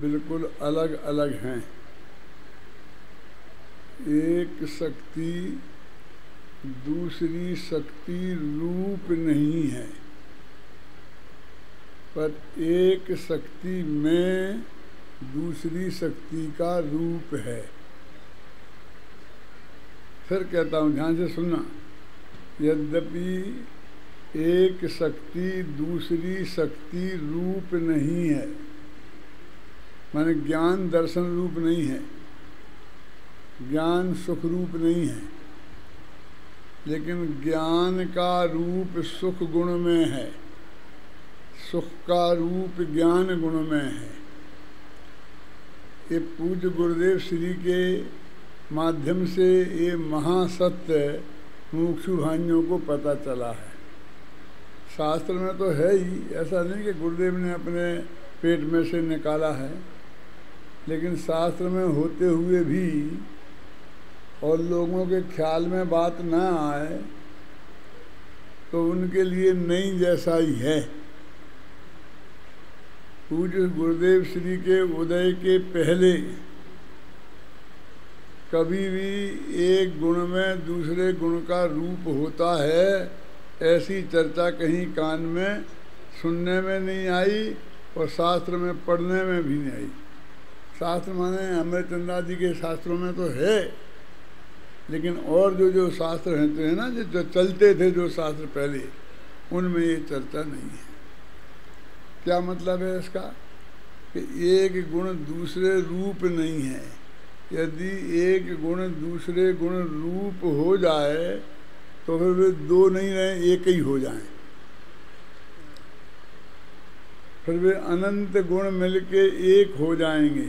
बिल्कुल अलग अलग हैं। एक शक्ति दूसरी शक्ति रूप नहीं है, पर एक शक्ति में दूसरी शक्ति का रूप है। फिर कहता हूँ, ध्यान से सुनना। यद्यपि एक शक्ति दूसरी शक्ति रूप नहीं है, माने ज्ञान दर्शन रूप नहीं है, ज्ञान सुख रूप नहीं है, लेकिन ज्ञान का रूप सुख गुण में है, सुख का रूप ज्ञान गुण में है। ये पूज्य गुरुदेव श्री के माध्यम से ये महासत्य मुमुक्षु भाइयों को पता चला है। शास्त्र में तो है ही, ऐसा नहीं कि गुरुदेव ने अपने पेट में से निकाला है, लेकिन शास्त्र में होते हुए भी और लोगों के ख्याल में बात ना आए तो उनके लिए नहीं जैसा ही है। पूज्य गुरुदेव श्री के उदय के पहले कभी भी एक गुण में दूसरे गुण का रूप होता है, ऐसी चर्चा कहीं कान में सुनने में नहीं आई और शास्त्र में पढ़ने में भी नहीं आई। शास्त्र माने अमृतचंद्रादि के शास्त्रों में तो है, लेकिन और जो शास्त्र हैं तो है ना, जो चलते थे जो शास्त्र पहले, उनमें ये चर्चा नहीं है। क्या मतलब है इसका? कि एक गुण दूसरे रूप नहीं है। यदि एक गुण दूसरे गुण रूप हो जाए तो फिर वे दो नहीं रहे, एक ही हो जाएं। फिर वे अनंत गुण मिलके एक हो जाएंगे।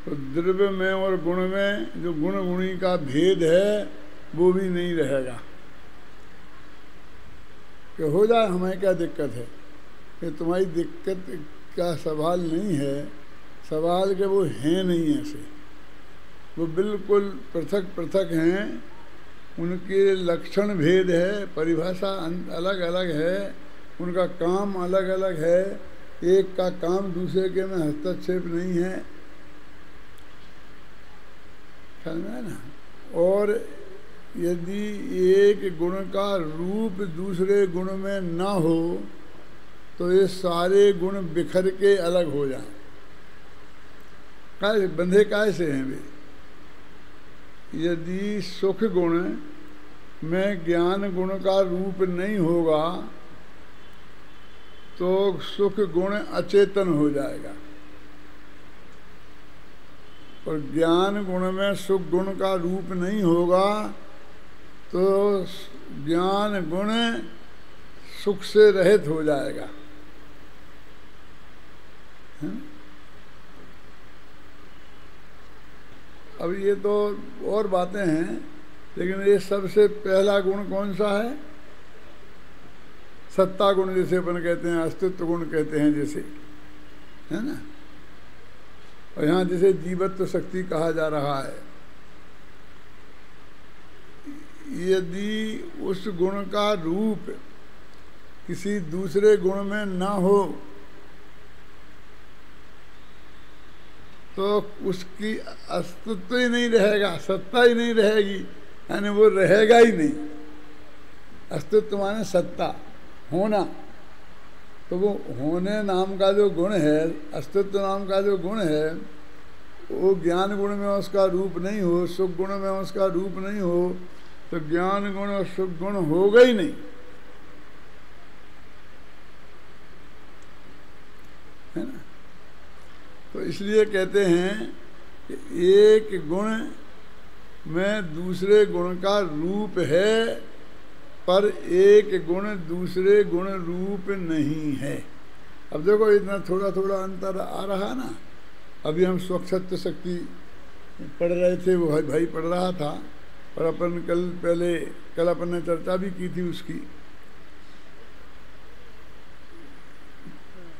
तो द्रव्य में और गुण में जो गुण गुणी का भेद है वो भी नहीं रहेगा। कि हो जाए, हमें क्या दिक्कत है? कि तुम्हारी दिक्कत का सवाल नहीं है, सवाल के वो हैं नहीं ऐसे, वो बिल्कुल पृथक पृथक हैं, उनके लक्षण भेद है, परिभाषा अलग अलग है, उनका काम अलग अलग है, एक का काम दूसरे के में हस्तक्षेप नहीं है, समझ में ना। और यदि एक गुण का रूप दूसरे गुण में ना हो तो ये सारे गुण बिखर के अलग हो जाएं। काहे बंधे कैसे हैं वे? यदि सुख गुण में ज्ञान गुण का रूप नहीं होगा तो सुख गुण अचेतन हो जाएगा, और ज्ञान गुण में सुख गुण का रूप नहीं होगा तो ज्ञान गुण सुख से रहित हो जाएगा। अब ये तो और बातें हैं, लेकिन ये सबसे पहला गुण कौन सा है? सत्ता गुण जैसे अपन कहते हैं, अस्तित्व गुण कहते हैं जैसे, है ना। और यहाँ जैसे जीवत्व शक्ति कहा जा रहा है, यदि उस गुण का रूप किसी दूसरे गुण में ना हो तो उसकी अस्तित्व ही नहीं रहेगा, सत्ता ही नहीं रहेगी, यानी वो रहेगा ही नहीं। अस्तित्व माने सत्ता, होना। तो वो होने नाम का जो गुण है, अस्तित्व नाम का जो गुण है, वो ज्ञान गुण में उसका रूप नहीं हो, सुख गुण में उसका रूप नहीं हो, तो ज्ञान गुण और सुख गुण होगा ही नहीं, है ना। तो इसलिए कहते हैं कि एक गुण में दूसरे गुण का रूप है, पर एक गुण दूसरे गुण रूप नहीं है। अब देखो इतना थोड़ा थोड़ा अंतर आ रहा ना। अभी हम स्वच्छत्व शक्ति पढ़ रहे थे, वो भाई पढ़ रहा था, और अपन कल अपन ने चर्चा भी की थी उसकी,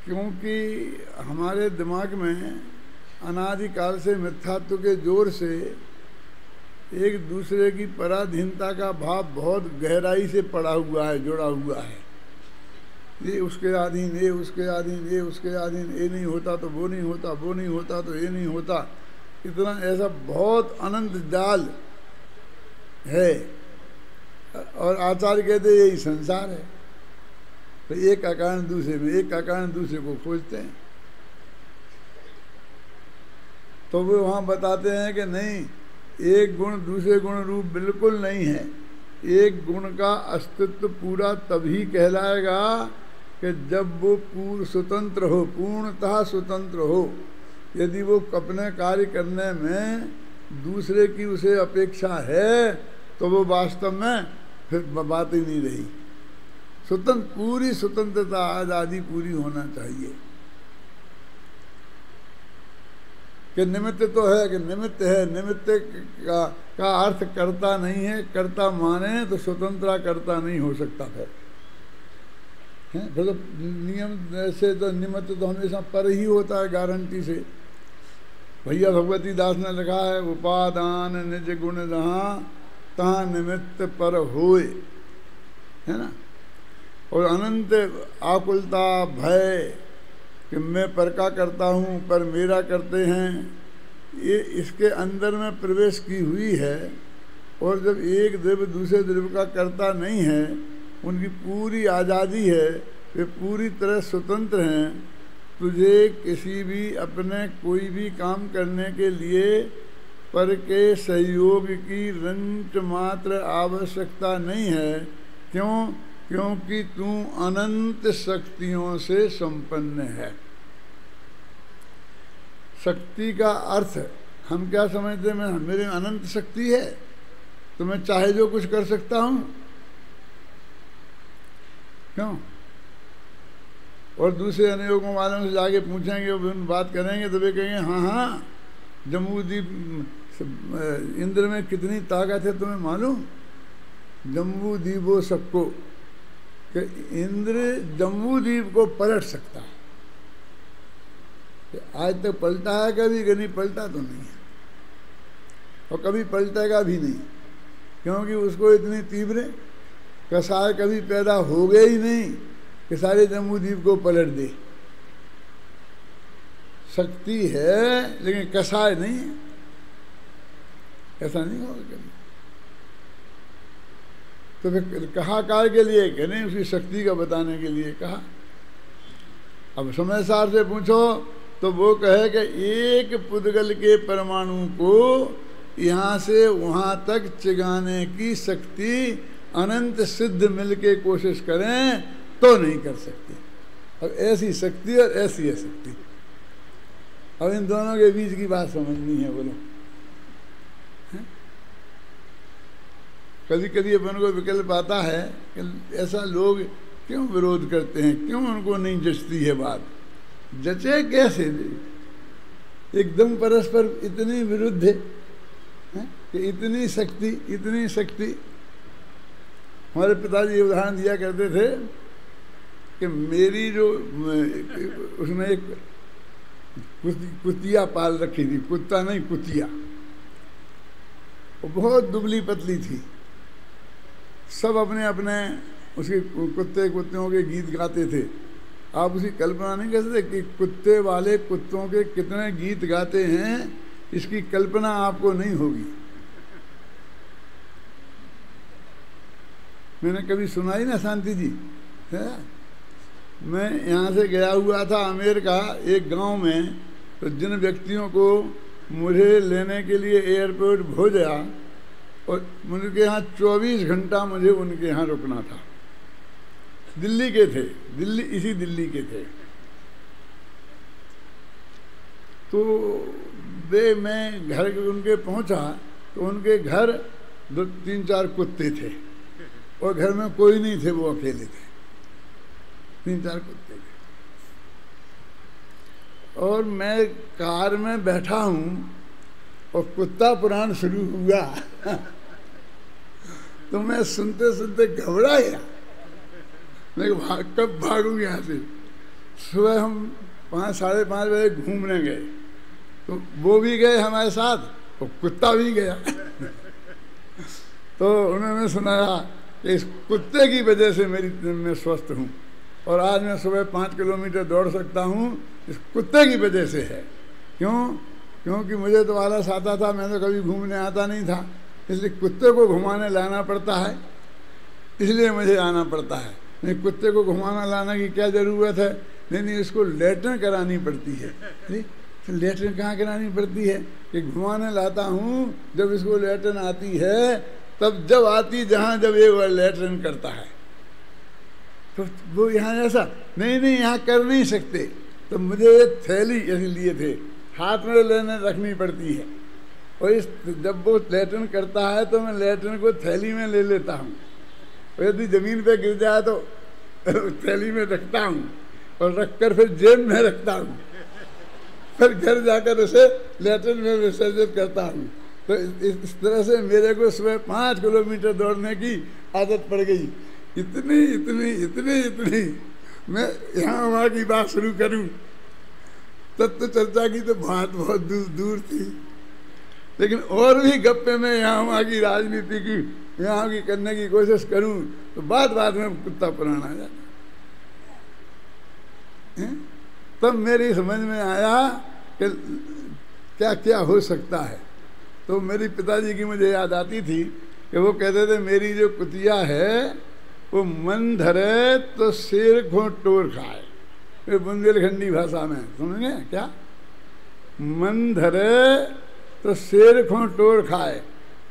क्योंकि हमारे दिमाग में अनादिकाल से मिथ्यात्व के जोर से एक दूसरे की पराधीनता का भाव बहुत गहराई से पड़ा हुआ है, जुड़ा हुआ है। ये उसके अधीन, ये उसके अधीन, ये उसके अधीन, ये नहीं होता तो वो नहीं होता, वो नहीं होता तो ये नहीं होता। इतना ऐसा बहुत अनंत जाल है। और आचार्य कहते यही संसार है। तो एक का कारण दूसरे में, एक का कारण दूसरे को खोजते हैं। तो वो वहाँ बताते हैं कि नहीं, एक गुण दूसरे गुण रूप बिल्कुल नहीं है। एक गुण का अस्तित्व पूरा तभी कहलाएगा कि जब वो पूर्ण स्वतंत्र हो, पूर्णतः स्वतंत्र हो। यदि वो अपने कार्य करने में दूसरे की उसे अपेक्षा है तो वो वास्तव में फिर बात ही नहीं रही। स्वतंत्र, पूरी स्वतंत्रता, आज़ादी पूरी होना चाहिए। कि निमित्त तो है, कि निमित्त है, निमित्त का अर्थ करता नहीं है। करता माने तो स्वतंत्रता करता नहीं हो सकता। फिर तो नियम से तो निमित्त तो हमेशा पर ही होता है, गारंटी से। भैया भगवती दास ने लिखा है, उपादान निज गुण जहाँ तहाँ निमित्त पर होए, है ना। और अनंत आकुलता, भय कि मैं पर का करता हूँ, पर मेरा करते हैं, ये इसके अंदर में प्रवेश की हुई है। और जब एक द्रव्य दूसरे द्रव्य का करता नहीं है, उनकी पूरी आज़ादी है, वे पूरी तरह स्वतंत्र हैं। तुझे किसी भी अपने कोई भी काम करने के लिए पर के सहयोग की रंच मात्र आवश्यकता नहीं है। क्यों? क्योंकि तू अनंत शक्तियों से संपन्न है। शक्ति का अर्थ हम क्या समझते हैं? मेरे में अनंत शक्ति है तो मैं चाहे जो कुछ कर सकता हूँ। क्यों? और दूसरे अनुयोगों वालों से जाके पूछेंगे, वो बात करेंगे तो वे कहेंगे हाँ हाँ, जम्बूद्वीप इंद्र में कितनी ताकत है तुम्हें मालूम? जम्बूद्वीपो सबको, कि इंद्र जम्बूद्वीप को पलट सकता है। आज तक पलटा है कभी? कि नहीं पलटा तो नहीं है, और कभी पलटेगा भी नहीं, क्योंकि उसको इतनी तीव्र कसाय कभी पैदा हो गए ही नहीं कि सारे जम्बूद्वीप को पलट दे। शक्ति है लेकिन कसाय नहीं है, ऐसा नहीं होगा कभी। तो फिर कहा काय के लिए? कि नहीं, उसकी शक्ति का बताने के लिए कहा। अब समय सार से पूछो तो वो कहे कि एक पुद्गल के परमाणु को यहाँ से वहाँ तक चिगाने की शक्ति अनंत सिद्ध मिल के कोशिश करें तो नहीं कर सकती। अब ऐसी शक्ति और ऐसी है शक्ति। अब इन दोनों के बीच की बात समझनी है। बोलो, कभी कभी अपन को विकल्प आता है कि ऐसा लोग क्यों विरोध करते हैं, क्यों उनको नहीं जचती है बात। जचे कैसे? एकदम परस्पर इतनी विरुद्ध है कि इतनी शक्ति, इतनी शक्ति। हमारे पिताजी ये उदाहरण दिया करते थे कि मेरी जो उसने एक कुतिया पाल रखी थी, कुत्ता नहीं कुतिया, वो बहुत दुबली पतली थी। सब अपने अपने उसके कुत्तों के गीत गाते थे। आप उसकी कल्पना नहीं कर सकते कि कुत्ते वाले कुत्तों के कितने गीत गाते हैं, इसकी कल्पना आपको नहीं होगी। मैंने कभी सुनाई ना शांति जी है। मैं यहाँ से गया हुआ था अमेरिका, एक गांव में, तो जिन व्यक्तियों को मुझे लेने के लिए एयरपोर्ट भेजा और उनके यहाँ 24 घंटा मुझे उनके यहाँ रुकना था। दिल्ली के थे, इसी दिल्ली के थे। तो मैं घर उनके पहुँचा तो उनके घर 2-3-4 कुत्ते थे और घर में कोई नहीं थे, वो अकेले थे। 3-4 कुत्ते थे और मैं कार में बैठा हूँ और कुत्ता पुराण शुरू हुआ तो मैं सुनते सुनते घबरा गया। मैं कब भागूँ यहाँ से। सुबह हम 5-5:30 बजे घूमने गए तो वो भी गए हमारे साथ और कुत्ता भी गया तो उन्होंने सुनाया कि इस कुत्ते की वजह से मैं स्वस्थ हूँ और आज मैं सुबह 5 किलोमीटर दौड़ सकता हूँ इस कुत्ते की वजह से है। क्यों? क्योंकि मुझे तो आलस आता था, मैं तो कभी घूमने आता नहीं था, इसलिए कुत्ते को घुमाने लाना पड़ता है, इसलिए मुझे आना पड़ता है। नहीं, कुत्ते को घुमाना लाना की क्या ज़रूरत है? नहीं, इसको लेटन करानी पड़ती है। नहीं, तो लेटन कहाँ करानी पड़ती है कि घुमाने लाता हूँ, जब इसको लेटन आती है तब जब आती जहाँ जब ये वह लेटन करता है, तो वो यहाँ ऐसा नहीं यहाँ कर नहीं सकते, तो मुझे थैली ऐसे लिए थे, हाथ में लेने रखनी पड़ती है, और इस जब वो लेटन करता है तो मैं लेटन को थैली में ले लेता हूँ, और यदि ज़मीन पे गिर जाए तो थैली में रखता हूँ और रखकर फिर जेब में रखता हूँ, फिर घर जाकर उसे लेटन में विसर्जित करता हूँ। तो इस तरह से मेरे को सुबह 5 किलोमीटर दौड़ने की आदत पड़ गई। इतनी मैं यहाँ वहाँ की बात शुरू करूँ तब तो चर्चा की तो बात बहुत दूर थी, लेकिन और भी गप्पे में यहाँ वहाँ की राजनीति की यहाँ की करने की कोशिश करूँ तो बाद में कुत्ता पुराना आ जाता। तब मेरी समझ में आया कि क्या क्या हो सकता है। तो मेरी पिताजी की मुझे याद आती थी कि वो कहते थे मेरी जो कुतिया है वो मन धरे तो शेर को टोर खाए। ये बुंदेलखंडी भाषा में समझेंगे क्या? मन धरे तो शेर को टोर खाए,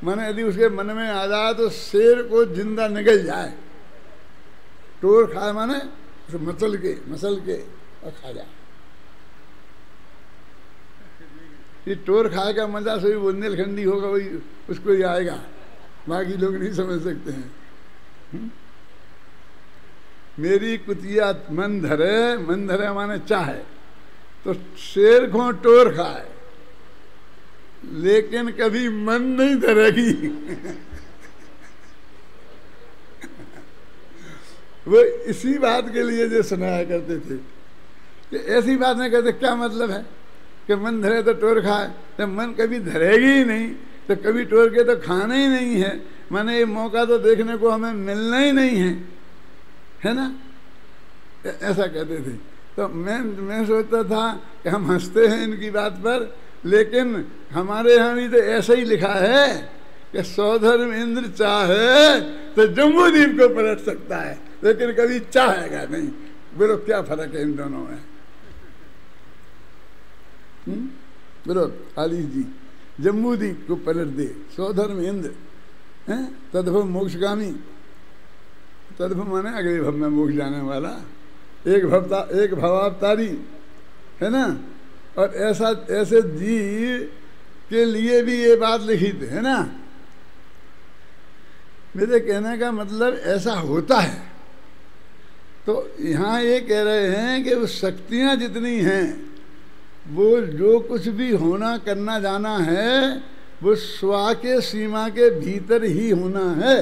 माने यदि उसके मन में आ जाए तो शेर को जिंदा निगल जाए। टोर खाए माने उसे मसल के और खा जाए। ये टोर खाए का मजा सभी बुंदेलखंडी होगा, वही उसको ही आएगा, बाकी लोग नहीं समझ सकते हैं। मेरी कुतिया मन धरे माने चाहे तो शेर को टोर खाए, लेकिन कभी मन नहीं धरेगी। वो इसी बात के लिए जो सुनाया करते थे कि ऐसी बात नहीं कहते। क्या मतलब है कि मन धरे तो टोर खाए? जब मन कभी धरेगी ही नहीं तो कभी टोर के तो खाना ही नहीं है, माने ये मौका तो देखने को हमें मिलना ही नहीं है ना? ऐसा कहते थे। तो मैं सोचता था कि हम हंसते हैं इनकी बात पर, लेकिन हमारे यहाँ भी तो ऐसा ही लिखा है कि सौधर्म इंद्र चाहे तो जम्बूद्वीप को पलट सकता है, लेकिन कभी चाहेगा नहीं। बोलो क्या फर्क है इन दोनों में? बोलो आलिश जी, जम्बूद्वीप को पलट दे, सौधर्म इंद्र है तदभ मोक्षगामी। तदभ माने अगले भव में मोक्ष जाने वाला, एक भवावतारी है ना। और ऐसे जीव के लिए भी ये बात लिखी थी है ना। मेरे कहने का मतलब ऐसा होता है। तो यहाँ ये कह रहे हैं कि वो शक्तियाँ जितनी हैं, वो जो कुछ भी होना करना जाना है वो स्व के सीमा के भीतर ही होना है,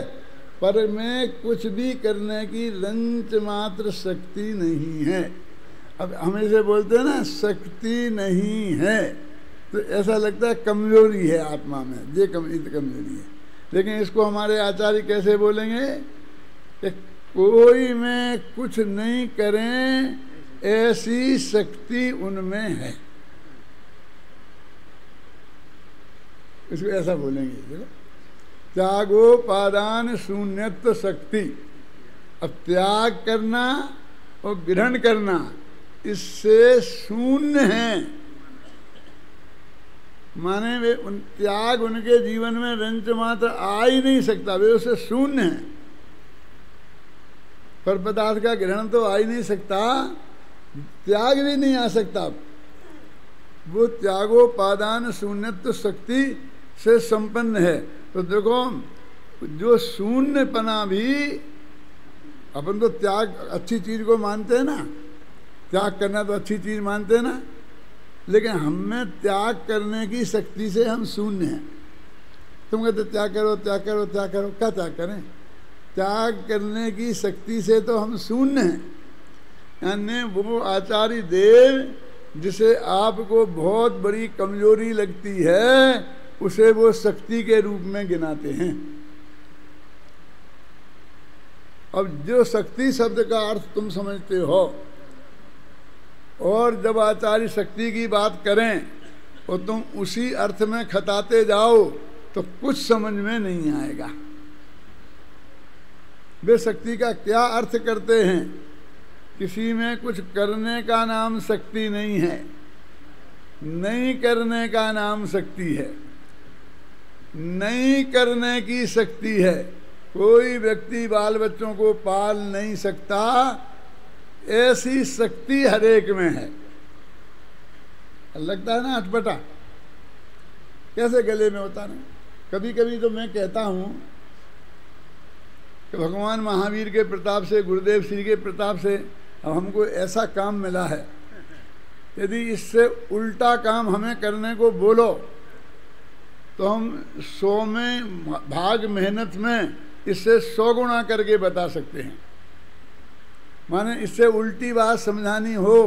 पर में कुछ भी करने की रंच मात्र शक्ति नहीं है। अब हम इसे बोलते हैं ना शक्ति नहीं है, तो ऐसा लगता है कमजोरी है आत्मा में, ये कमजोरी है। लेकिन इसको हमारे आचार्य कैसे बोलेंगे कि कोई में कुछ नहीं करें ऐसी शक्ति उनमें है, इसको ऐसा बोलेंगे। देखो, त्यागोपादान शून्यत्व शक्ति। अब त्याग करना और ग्रहण करना इससे शून्य है, माने वे त्याग उनके जीवन में रंच मात्र आ ही नहीं सकता, वे उससे शून्य है। पर पदार्थ का ग्रहण तो आ ही नहीं सकता, त्याग भी नहीं आ सकता। वो त्यागोपादान शून्यत्व शक्ति से संपन्न है। तो देखो, जो शून्यपना भी, अपन तो त्याग अच्छी चीज को मानते हैं ना, त्याग करना तो अच्छी चीज मानते हैं ना, लेकिन हमें त्याग करने की शक्ति से हम शून्य हैं। तुम कहते त्याग करो त्याग करो त्याग करो, क्या त्याग करें? त्याग करने की शक्ति से तो हम शून्य हैं। यानी वो आचार्य देव जिसे आपको बहुत बड़ी कमजोरी लगती है, उसे वो शक्ति के रूप में गिनाते हैं। अब जो शक्ति शब्द का अर्थ तुम समझते हो, और जब आचार्य शक्ति की बात करें और तुम उसी अर्थ में खताते जाओ तो कुछ समझ में नहीं आएगा। वे शक्ति का क्या अर्थ करते हैं? किसी में कुछ करने का नाम शक्ति नहीं है, नहीं करने का नाम शक्ति है, नहीं करने की शक्ति है। कोई व्यक्ति बाल बच्चों को पाल नहीं सकता, ऐसी शक्ति हर एक में है। लगता है ना अटपटा, कैसे गले में होता ना। कभी कभी तो मैं कहता हूँ कि भगवान महावीर के प्रताप से, गुरुदेव श्री के प्रताप से अब हमको ऐसा काम मिला है, यदि इससे उल्टा काम हमें करने को बोलो तो हम 100 में भाग मेहनत में इससे 100 गुना करके बता सकते हैं। माने इससे उल्टी बात समझानी हो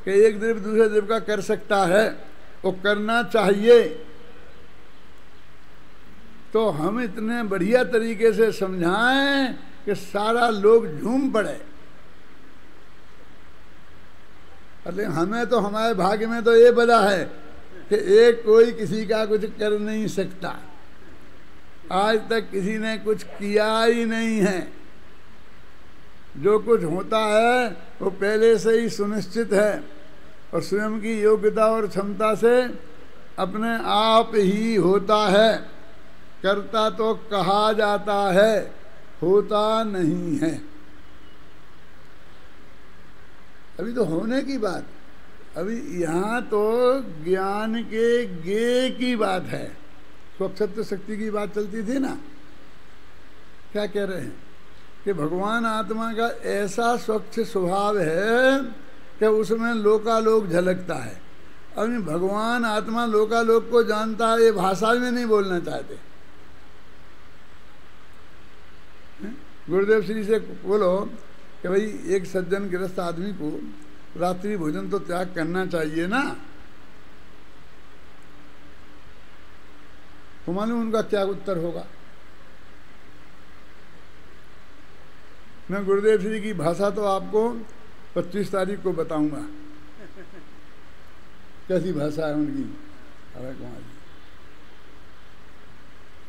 कि एक द्रव्य दूसरे द्रव्य का कर सकता है, वो करना चाहिए, तो हम इतने बढ़िया तरीके से समझाएं कि सारा लोग झूम पड़े। अरे हमें तो, हमारे भाग्य में तो ये बला है कि एक कोई किसी का कुछ कर नहीं सकता। आज तक किसी ने कुछ किया ही नहीं है। जो कुछ होता है वो पहले से ही सुनिश्चित है और स्वयं की योग्यता और क्षमता से अपने आप ही होता है। करता तो कहा जाता है, होता नहीं है। अभी तो होने की बात, अभी यहाँ तो ज्ञान के गे की बात है। स्वच्छत्व शक्ति की बात चलती थी ना। क्या कह रहे हैं कि भगवान आत्मा का ऐसा स्वच्छ स्वभाव है कि उसमें लोकालोक झलकता है। अभी भगवान आत्मा लोकालोक को जानता है, ये भाषा में नहीं बोलना चाहते। गुरुदेव श्री से बोलो कि भाई एक सज्जन गृहस्थ आदमी को रात्रि भोजन तो त्याग करना चाहिए ना, तो मालूम उनका क्या उत्तर होगा? मैं गुरुदेव श्री की भाषा तो आपको 25 तारीख को बताऊंगा, कैसी भाषा है उनकी। अरे कुमार जी,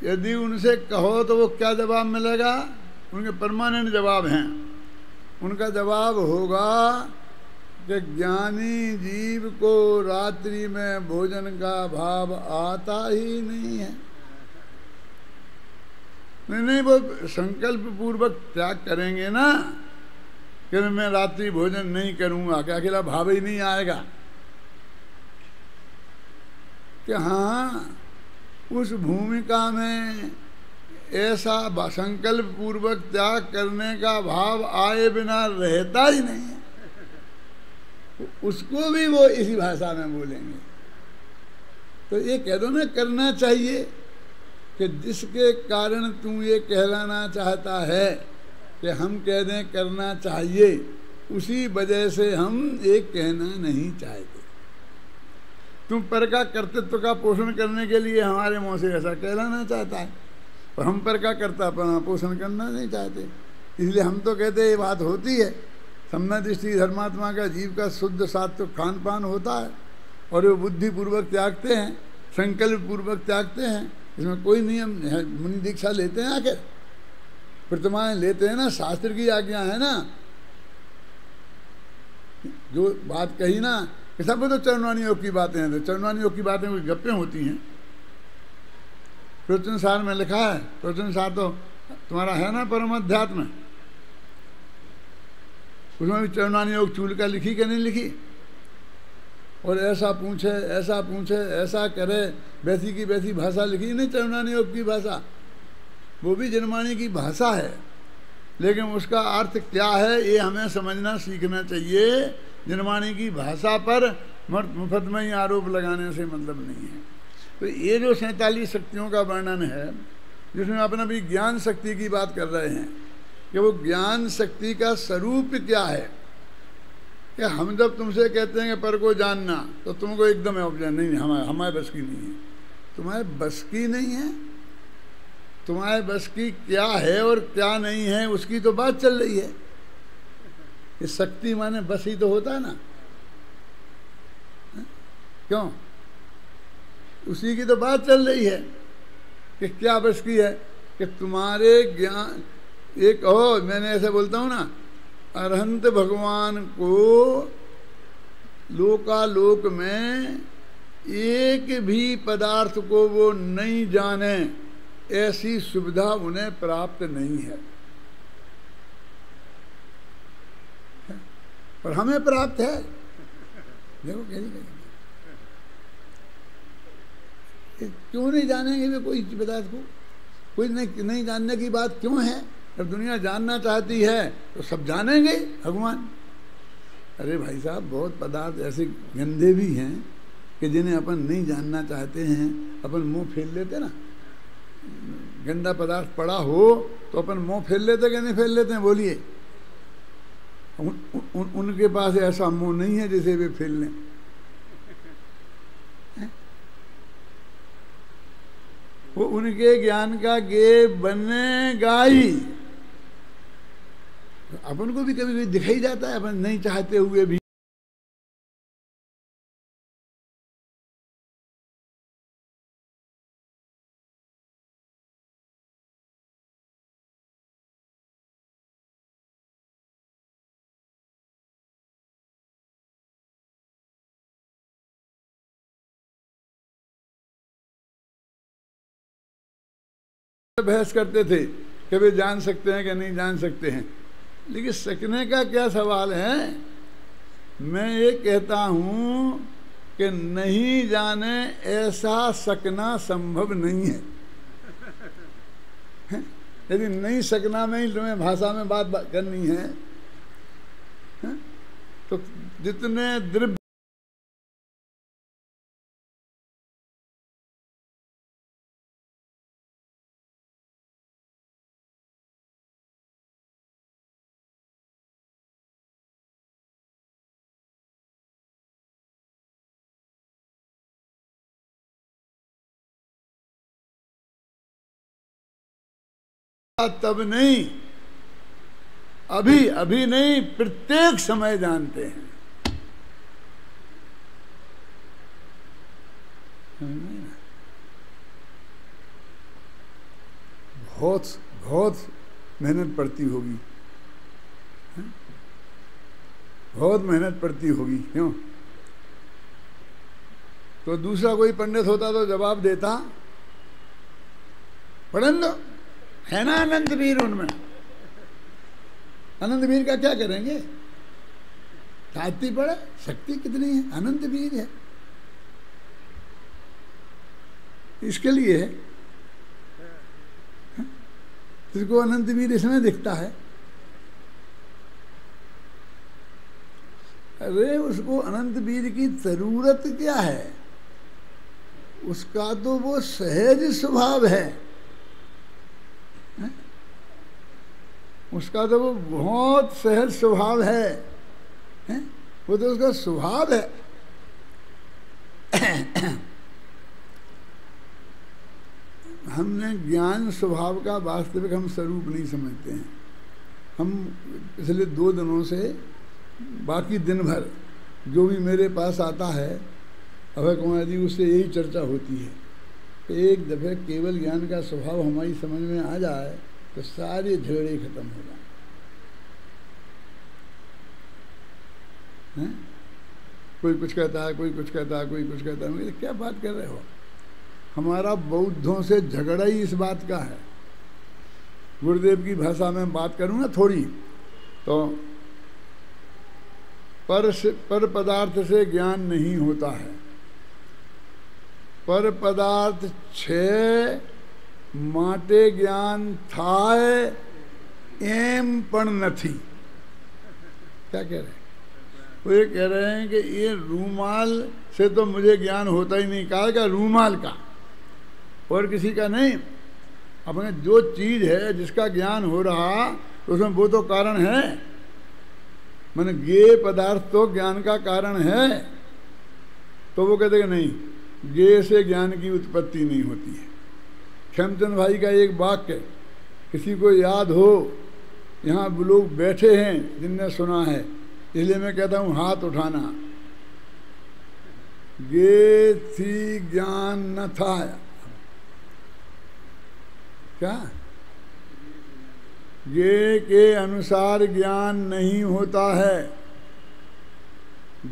यदि उनसे कहो तो वो क्या जवाब मिलेगा? उनके परमानेंट जवाब हैं। उनका जवाब होगा कि ज्ञानी जीव को रात्रि में भोजन का भाव आता ही नहीं है। नहीं, वो संकल्प पूर्वक त्याग करेंगे ना कि मैं रात्रि भोजन नहीं करूंगा, क्या अकेला भाव ही नहीं आएगा कि हाँ उस भूमिका में ऐसा संकल्प पूर्वक त्याग करने का भाव आए बिना रहता ही नहीं है। उसको भी वो इसी भाषा में बोलेंगे। तो ये कह दो ना करना चाहिए, कि जिसके कारण तू ये कहलाना चाहता है कि हम कह दें करना चाहिए, उसी वजह से हम ये कहना नहीं चाहते। तुम पर का कर्तृत्व का पोषण करने के लिए हमारे मुँह से ऐसा कहलाना चाहता है, और हम पर का कर्तव्य पोषण करना नहीं चाहते। इसलिए हम तो कहते हैं ये बात होती है, सम्यक दृष्टि धर्मात्मा का जीव का शुद्ध सात्विक खान पान होता है और वो बुद्धिपूर्वक त्यागते हैं, संकल्प पूर्वक त्यागते हैं। इसमें कोई नियम है, मुनि दीक्षा लेते हैं, आखिर प्रतिमाएं लेते हैं ना, शास्त्र की आज्ञा है ना। जो बात कही ना कि सब तो चरणानी योग की बातें हैं, तो चरणानी योग की बातें कोई गप्पें होती हैं। प्रवचन सार में लिखा है, प्रवचन सार तो तुम्हारा है ना परम अध्यात्म, उसमें भी चरणानी योग चूल का लिखी कि नहीं लिखी? और ऐसा पूछे, ऐसा पूछे, ऐसा करे, वैसी की वैसी भाषा लिखी नहीं चरणानी योग की भाषा। वो भी जनमानी की भाषा है, लेकिन उसका अर्थ क्या है ये हमें समझना सीखना चाहिए। जनमानी की भाषा पर मुफ्त में ही आरोप लगाने से मतलब नहीं है। तो ये जो 47 शक्तियों का वर्णन है, जिसमें अपना भी ज्ञान शक्ति की बात कर रहे हैं कि वो ज्ञान शक्ति का स्वरूप क्या है। कि हम जब तुमसे कहते हैं कि पर को जानना, तो तुमको एकदम ऑब्जेक्ट नहीं, हमारे बस की नहीं है। तुम्हारे बस की नहीं है तुम्हारे बस की क्या है और क्या नहीं है उसकी तो बात चल रही है। ये शक्ति माने बस ही तो होता है ना, क्यों? उसी की तो बात चल रही है कि क्या बस की है कि तुम्हारे ज्ञान एक हो। मैंने ऐसे बोलता हूँ ना, अरहंत भगवान को लोकालोक में एक भी पदार्थ को वो नहीं जाने ऐसी सुविधा उन्हें प्राप्त नहीं है, पर हमें प्राप्त है। देखो कैसी क्यों नहीं जानेंगे वे कोई पदार्थ को? कोई नहीं जानने की बात क्यों है? जब दुनिया जानना चाहती है तो सब जानेंगे भगवान। अरे भाई साहब, बहुत पदार्थ ऐसे गंदे भी हैं कि जिन्हें अपन नहीं जानना चाहते हैं, अपन मुंह फेर लेते ना। गंदा पदार्थ पड़ा हो तो अपन मुंह फेर लेते कि नहीं फेर लेते हैं? बोलिए। उनके पास ऐसा मुंह नहीं है जिसे वे फेर लें। वो उनके ज्ञान का गेप बनेगा ही। अपन को भी कभी कभी दिखाई जाता है, अपन नहीं चाहते हुए भी। बहस करते थे कि वे जान सकते हैं कि नहीं जान सकते हैं, लेकिन सकने का क्या सवाल है? मैं ये कहता हूं कि नहीं जाने ऐसा सकना संभव नहीं है। यदि नहीं सकना में ही तुम्हें भाषा में बात करनी है, तो जितने द्रव्य तब नहीं, अभी अभी नहीं, प्रत्येक समय जानते हैं। बहुत बहुत मेहनत पड़ती होगी, बहुत मेहनत पड़ती होगी। क्यों? तो दूसरा कोई पंडित होता तो जवाब देता, पढ़न दो, है ना अनंत वीर उनमें। अनंत वीर का क्या करेंगे? छाती पड़े, शक्ति कितनी है, अनंत वीर है। इसके लिए है, जिसको अनंत वीर इसमें दिखता है। अरे उसको अनंत वीर की जरूरत क्या है? उसका तो वो सहज स्वभाव है, उसका तो वो बहुत सहज स्वभाव है, वो तो उसका स्वभाव है। हमने ज्ञान स्वभाव का वास्तविक हम स्वरूप नहीं समझते हैं। हम पिछले 2 दिनों से बाकी दिन भर जो भी मेरे पास आता है अभय कुमार जी, उससे यही चर्चा होती है कि एक दफ़े केवल ज्ञान का स्वभाव हमारी समझ में आ जाए तो सारे झगड़े खत्म हो जाए। कोई कुछ कहता है, कोई कुछ कहता है, कोई कुछ कहता है। मुझे क्या बात कर रहे हो? हमारा बौद्धों से झगड़ा ही इस बात का है। गुरुदेव की भाषा में बात करूँ ना थोड़ी, तो पर पदार्थ से ज्ञान नहीं होता है। पर पदार्थ छे माटे ज्ञान थाय एम पण नथी। क्या कह रहे हैं? वो ये कह रहे हैं कि ये रूमाल से तो मुझे ज्ञान होता ही नहीं। कहा का रूमाल का, और किसी का नहीं। अपने जो चीज़ है जिसका ज्ञान हो रहा तो उसमें वो तो कारण है। मैंने ये पदार्थ तो ज्ञान का कारण है। तो वो कहते कि नहीं, ये से ज्ञान की उत्पत्ति नहीं होती है। खेमचंद भाई का एक वाक्य किसी को याद हो, यहाँ लोग बैठे हैं जिनने सुना है, इसलिए मैं कहता हूँ हाथ उठाना। गे थी ज्ञान न था, क्या गे के अनुसार ज्ञान नहीं होता है,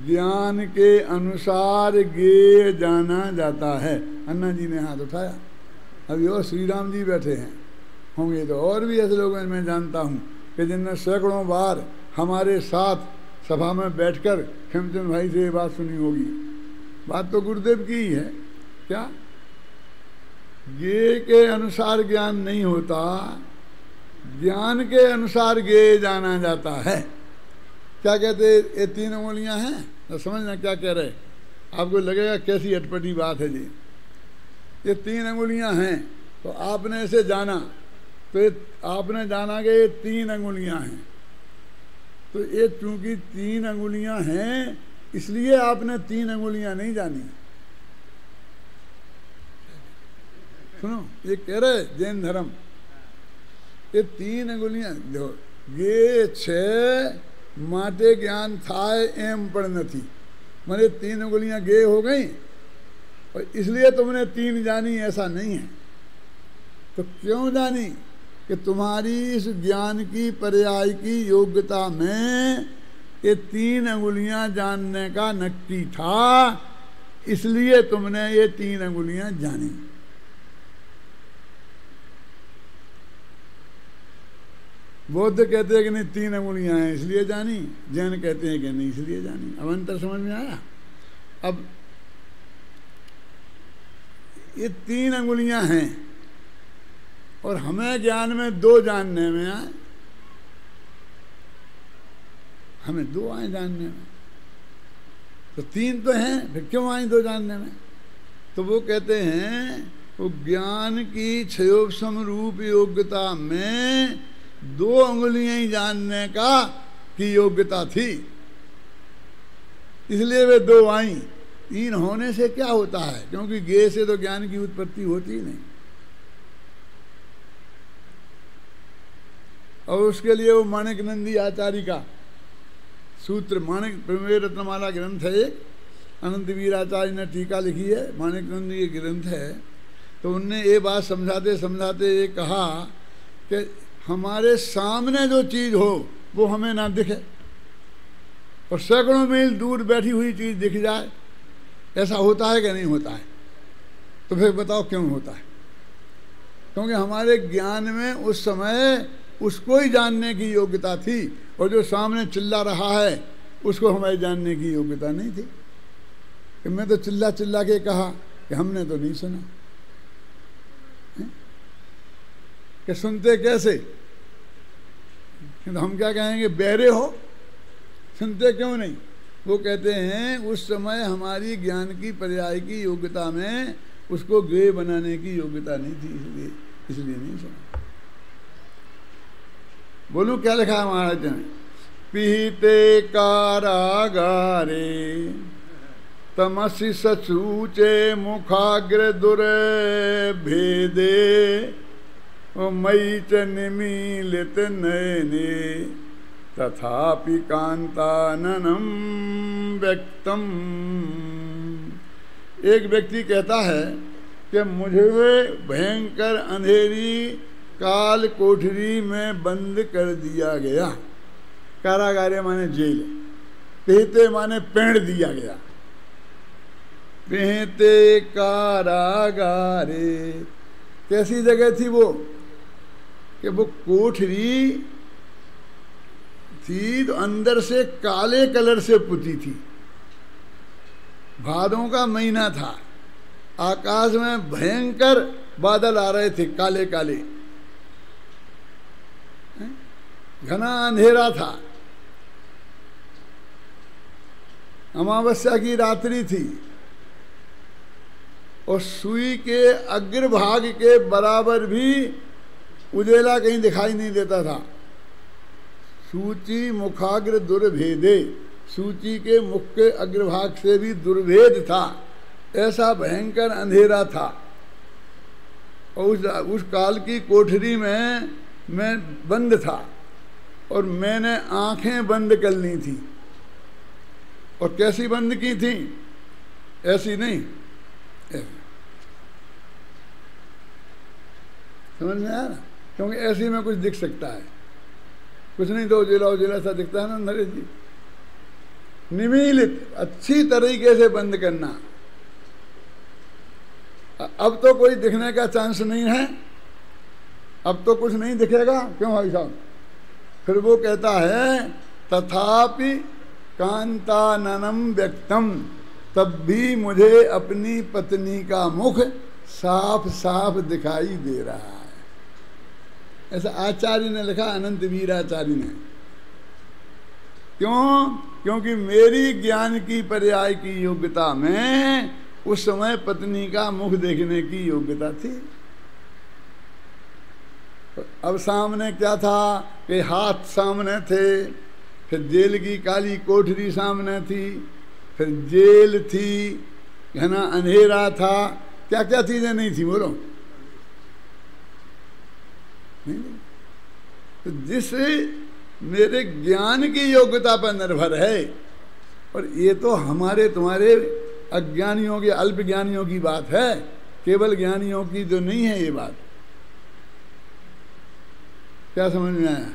ज्ञान के अनुसार गे जाना जाता है। अन्ना जी ने हाथ उठाया। अभी और श्री राम जी बैठे हैं, होंगे तो और भी ऐसे लोग मैं जानता हूँ कि जिनने सैकड़ों बार हमारे साथ सभा में बैठकर खेमचंद भाई से ये बात सुनी होगी। बात तो गुरुदेव की ही है। क्या गे के अनुसार ज्ञान नहीं होता, ज्ञान के अनुसार गे जाना जाता है। क्या कहते, ये 3 उंगलियां हैं, तो समझना क्या कह रहे। आपको लगेगा कैसी अटपटी बात है जी। ये 3 अंगुलियां हैं, तो आपने इसे जाना, तो ये आपने जाना कि ये 3 अंगुलियां हैं। तो ये चूंकि 3 अंगुलियां हैं, इसलिए आपने 3 अंगुलियां नहीं जानी। सुनो, ये कह रहे जैन धर्म, ये 3 अंगुलियां देखो, ये 6 माटे ज्ञान थाय एम पढ़ न थी, मैंने 3 अंगुलियां गे हो गई और इसलिए तुमने 3 जानी, ऐसा नहीं है। तो क्यों जानी कि तुम्हारी इस ज्ञान की पर्याय की योग्यता में ये 3 अंगुलियां जानने का नक्की था, इसलिए तुमने ये 3 अंगुलियां जानी। बौद्ध कहते हैं कि नहीं 3 अंगुलियां हैं इसलिए जानी, जैन कहते हैं कि नहीं इसलिए जानी। अब अंतर समझ में आया। अब ये 3 अंगुलियां हैं और हमें ज्ञान में 2 जानने में आए, हमें 2 आए जानने में, तो 3 तो हैं, फिर क्यों आए 2 जानने में। तो वो कहते हैं वो ज्ञान की क्षयोपम रूप योग्यता में 2 अंगुलियां ही जानने का की योग्यता थी, इसलिए वे 2 आई। 3 होने से क्या होता है, क्योंकि गे से तो ज्ञान की उत्पत्ति होती ही नहीं। और उसके लिए वो माणिक नंदी आचार्य का सूत्र, माणिक प्रमेय रत्नमाला ग्रंथ है एक, अनंत वीर आचार्य ने टीका लिखी है, माणिक नंदी ये ग्रंथ है। तो उनने ये बात समझाते समझाते ये कहा कि हमारे सामने जो चीज़ हो वो हमें ना दिखे और सैकड़ों मील दूर बैठी हुई चीज़ दिख जाए, ऐसा होता है कि नहीं होता है। तो फिर बताओ क्यों होता है। क्योंकि हमारे ज्ञान में उस समय उसको ही जानने की योग्यता थी और जो सामने चिल्ला रहा है उसको हमारे जानने की योग्यता नहीं थी। कि मैं तो चिल्ला चिल्ला के कहा कि हमने तो नहीं सुना, कि सुनते कैसे, तो हम क्या कहेंगे बहरे हो, सुनते क्यों नहीं। वो कहते हैं उस समय हमारी ज्ञान की पर्याय की योग्यता में उसको गे बनाने की योग्यता नहीं थी, इसलिए नहीं सुना। बोलूं क्या लिखा है महाराज ने, पीते कारागारे तमसि सचूचे मुखाग्र दुर भेदे मयि च निमीलित नयने तथापि कांताननम व्यक्तम। एक व्यक्ति कहता है कि मुझे भयंकर अंधेरी काल कोठरी में बंद कर दिया गया। कारागारे माने जेल, पहते माने पेड़ दिया गया। पहते कारागारे, कैसी जगह थी वो कि वो कोठरी थी तो अंदर से काले कलर से पुती थी। भादों का महीना था, आकाश में भयंकर बादल आ रहे थे काले काले, घना अंधेरा था, अमावस्या की रात्रि थी और सुई के अग्रभाग के बराबर भी उजेला कहीं दिखाई नहीं देता था। सूची मुखाग्र दुर्भेदे, सूची के मुख के अग्रभाग से भी दुर्भेद था, ऐसा भयंकर अंधेरा था। और उस काल की कोठरी में मैं बंद था और मैंने आंखें बंद कर ली थी। और कैसी बंद की थी? ऐसी नहीं, ऐसी। समझ में आया ना? क्योंकि ऐसी में कुछ दिख सकता है, कुछ नहीं तो उजला सा दिखता है ना नरेश जी। निमीलित अच्छी तरीके से बंद करना। अब तो कोई दिखने का चांस नहीं है, अब तो कुछ नहीं दिखेगा। क्यों भाई साहब? फिर वो कहता है तथापि कांताननम व्यक्तम, तब भी मुझे अपनी पत्नी का मुख साफ साफ दिखाई दे रहा है। ऐसा आचार्य ने लिखा, अनंत वीराचार्य ने। क्यों? क्योंकि मेरी ज्ञान की पर्याय की योग्यता में उस समय पत्नी का मुख देखने की योग्यता थी। अब सामने क्या था कि हाथ सामने थे, फिर जेल की काली कोठरी सामने थी, फिर जेल थी, है ना, अंधेरा था, क्या क्या चीजें नहीं थी बोलो? नहीं। तो जिस मेरे ज्ञान की योग्यता पर निर्भर है, और ये तो हमारे तुम्हारे अज्ञानियों के, अल्प ज्ञानियों की बात है, केवल ज्ञानियों की तो नहीं है ये बात। क्या समझ में आया?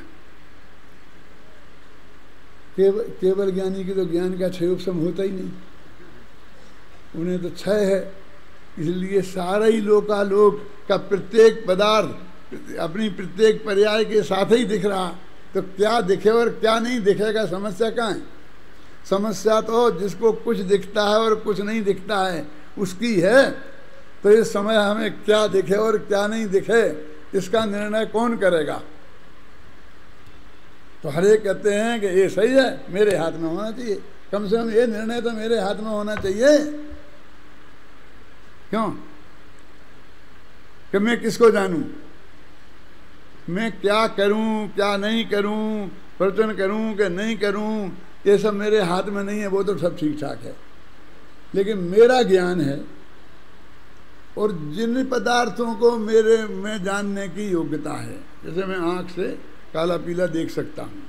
केवल ज्ञानी की तो ज्ञान का क्षय उपशम होता ही नहीं, उन्हें तो क्षय है। इसलिए सारा ही लोकालोक का प्रत्येक पदार्थ अपनी प्रत्येक पर्याय के साथ ही दिख रहा। तो क्या दिखे और क्या नहीं दिखेगा, समस्या कहाँ है? समस्या तो जिसको कुछ दिखता है और कुछ नहीं दिखता है उसकी है। तो इस समय हमें क्या दिखे और क्या नहीं दिखे, इसका निर्णय कौन करेगा? तो हर एक कहते हैं कि ये सही है, मेरे हाथ में होना चाहिए। कम से कम ये निर्णय तो मेरे हाथ में होना चाहिए। क्यों? कि मैं किसको जानूं, मैं क्या करूं क्या नहीं करूं, प्रवचन करूं कि नहीं करूं, ये सब मेरे हाथ में नहीं है। वो तो सब ठीक ठाक है, लेकिन मेरा ज्ञान है और जिन पदार्थों को मेरे में जानने की योग्यता है, जैसे मैं आँख से काला पीला देख सकता हूँ,